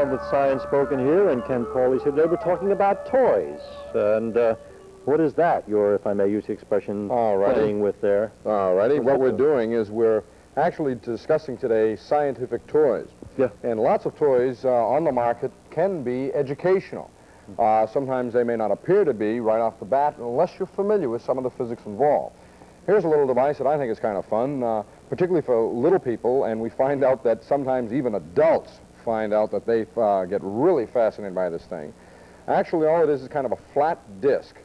time that science spoken here, and Ken Pauley here. Today we're talking about toys. And what is that you're, if I may use the expression, playing with there? Alrighty. What we're doing is we're actually discussing today scientific toys. Yeah. And lots of toys on the market can be educational. Sometimes they may not appear to be right off the bat unless you're familiar with some of the physics involved. Here's a little device that I think is kind of fun, particularly for little people, and we find out that sometimes even adults find out that they get really fascinated by this thing. Actually, all it is kind of a flat disc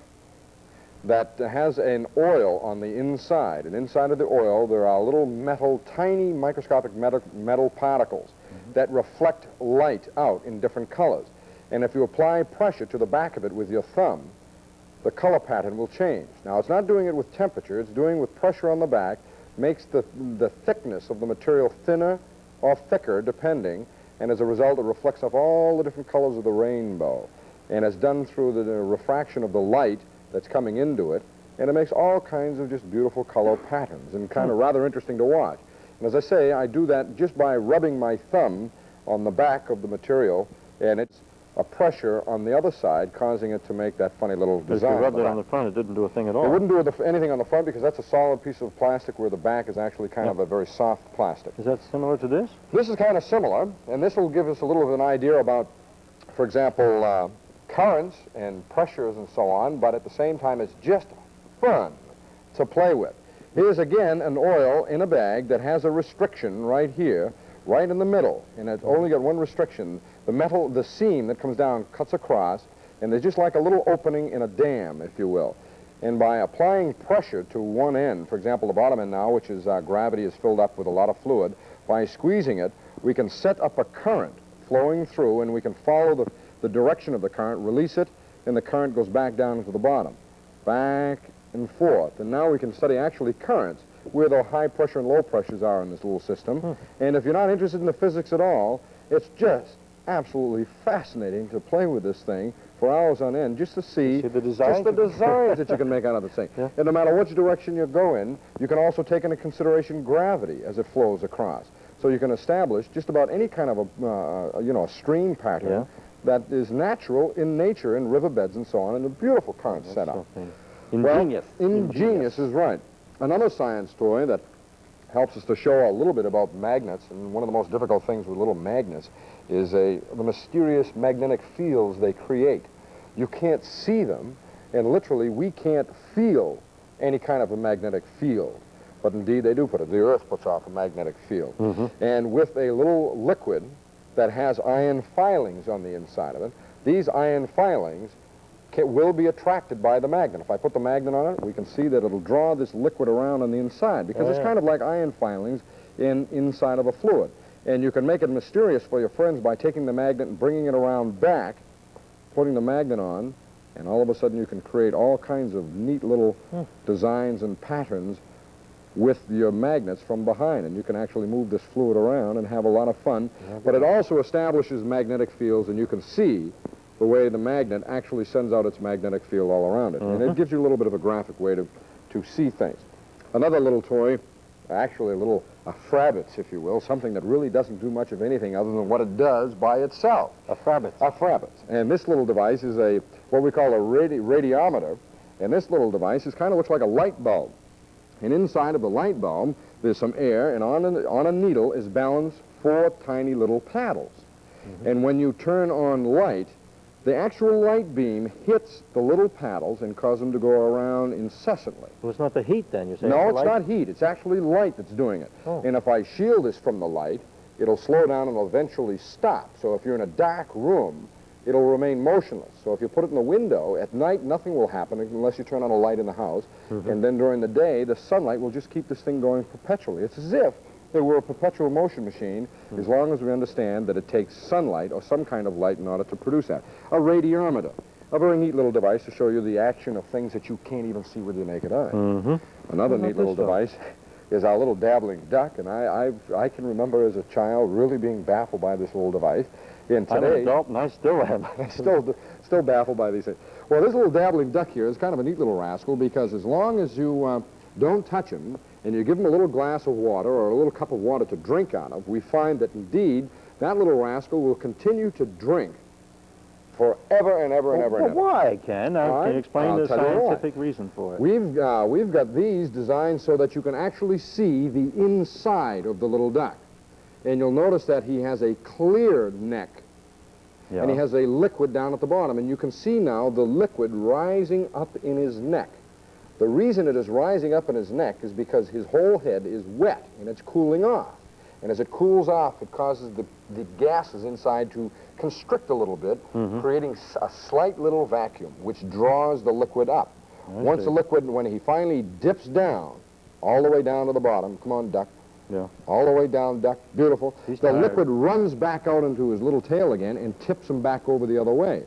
that has an oil on the inside, and inside of the oil there are little metal, tiny microscopic metal particles that reflect light out in different colors. And if you apply pressure to the back of it with your thumb, the color pattern will change. Now, it's not doing it with temperature, it's doing with pressure on the back, makes the thickness of the material thinner or thicker, depending, and as a result it reflects off all the different colors of the rainbow. And it's done through the refraction of the light that's coming into it, and it makes all kinds of just beautiful color patterns and kind of rather interesting to watch. And as I say, I do that just by rubbing my thumb on the back of the material, and it's a pressure on the other side causing it to make that funny little design. If you rubbed it on the front, it didn't do a thing at all. It wouldn't do anything on the front because that's a solid piece of plastic where the back is actually kind of a very soft plastic. Is that similar to this? This is kind of similar, and this will give us a little of an idea about, for example, currents and pressures and so on, but at the same time it's just fun to play with. Here's again an oil in a bag that has a restriction right here, right in the middle, and it's only got one restriction. The metal, the seam that comes down cuts across, and there's just like a little opening in a dam, if you will. And by applying pressure to one end, for example, the bottom end now, which is gravity is filled up with a lot of fluid, by squeezing it, we can set up a current flowing through, and we can follow the direction of the current, release it, and the current goes back down to the bottom, back and forth. And now we can study actually currents, where the high pressure and low pressures are in this little system. And if you're not interested in the physics at all, it's just absolutely fascinating to play with this thing for hours on end just to see the design? just the designs that you can make out of this thing. Yeah. And no matter which direction you go in, you can also take into consideration gravity as it flows across. So you can establish just about any kind of a stream pattern that is natural in nature, in riverbeds and so on, and a beautiful current setup. Ingenious. Well, ingenious is right. Another science toy that helps us to show a little bit about magnets, and one of the most difficult things with little magnets is the mysterious magnetic fields they create. You can't see them, and literally we can't feel any kind of a magnetic field. But indeed they do put it. The Earth puts off a magnetic field. And with a little liquid that has iron filings on the inside of it, these iron filings will be attracted by the magnet. If I put the magnet on it, we can see that it'll draw this liquid around on the inside because it's kind of like iron filings inside of a fluid. And you can make it mysterious for your friends by taking the magnet and bringing it around back, putting the magnet on, and all of a sudden you can create all kinds of neat little designs and patterns with your magnets from behind, and you can actually move this fluid around and have a lot of fun. But it also establishes magnetic fields, and you can see the way the magnet actually sends out its magnetic field all around it. And it gives you a little bit of a graphic way to see things. Another little toy, actually a frabbits, if you will, something that really doesn't do much of anything other than what it does by itself. A frabbits. A frabbits. And this little device is what we call a radiometer, and this little device kind of looks like a light bulb. And inside of the light bulb, there's some air, and on a needle is balanced 4 tiny little paddles. And when you turn on light, the actual light beam hits the little paddles and causes them to go around incessantly. Well, it's not the heat then, you're saying? No, it's not heat. It's actually light that's doing it. And if I shield this from the light, it'll slow down and eventually stop. So if you're in a dark room, it'll remain motionless. So if you put it in the window, at night nothing will happen unless you turn on a light in the house. And then during the day, the sunlight will just keep this thing going perpetually. It's as if it were a perpetual motion machine, as long as we understand that it takes sunlight or some kind of light in order to produce that. A radiometer, a very neat little device to show you the action of things that you can't even see with your naked eye. Another neat little device is our little dabbling duck, and I can remember as a child really being baffled by this little device. And today, I'm an adult, and I still am. still baffled by these things. Well, this little dabbling duck here is kind of a neat little rascal because as long as you don't touch him and you give him a little glass of water or a little cup of water to drink out of, we find that indeed that little rascal will continue to drink forever and ever and ever and ever. Why, Ken? All Can you explain I'll the tell you why. scientific reason for it? We've got these designed so that you can actually see the inside of the little duck. And you'll notice that he has a clear neck. Yeah. And he has a liquid down at the bottom. And you can see now the liquid rising up in his neck. The reason it is rising up in his neck is because his whole head is wet and it's cooling off. And as it cools off, it causes the gases inside to constrict a little bit, creating a slight little vacuum, which draws the liquid up. Once the liquid, when he finally dips down, all the way down to the bottom, come on, duck. Yeah. All the way down, duck, beautiful. He's the tired. liquid runs back out into his little tail again and tips him back over the other way.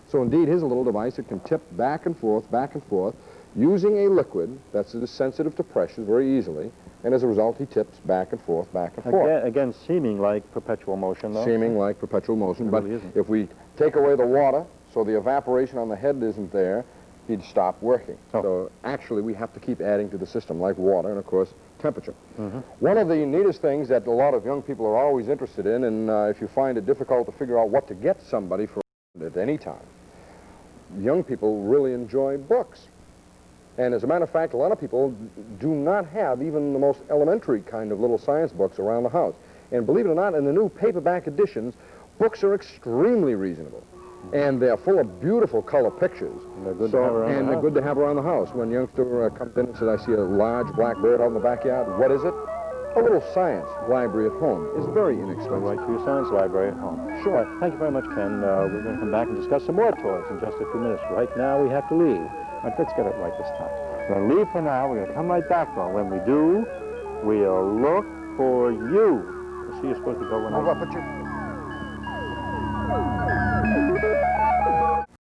So indeed, here's a little device that can tip back and forth, using a liquid that's sensitive to pressure very easily, and as a result, he tips back and forth, Again, seeming like perpetual motion, though. Seeming like perpetual motion, It but really isn't. if we take away the water, so the evaporation on the head isn't there, he'd stop working. Oh. So actually, we have to keep adding to the system, like water and, of course, temperature. One of the neatest things that a lot of young people are always interested in, and if you find it difficult to figure out what to get somebody for at any time, young people really enjoy books. And as a matter of fact, a lot of people do not have even the most elementary kind of little science books around the house. And believe it or not, in the new paperback editions, books are extremely reasonable. And they're full of beautiful color pictures. And they're good to have around the they're house. good to have around the house. When a youngster comes in and says, I see a large black bird out in the backyard, what is it? A little science library at home is very Go inexpensive. right to your science library at home. Sure. All right, thank you very much, Ken. We're going to come back and discuss some more toys in just a few minutes. Right now, we have to leave. All right, let's get it right this time. We're going to leave for now. We're going to come right back, though. When we do, we'll look for you. See, you're supposed to go when But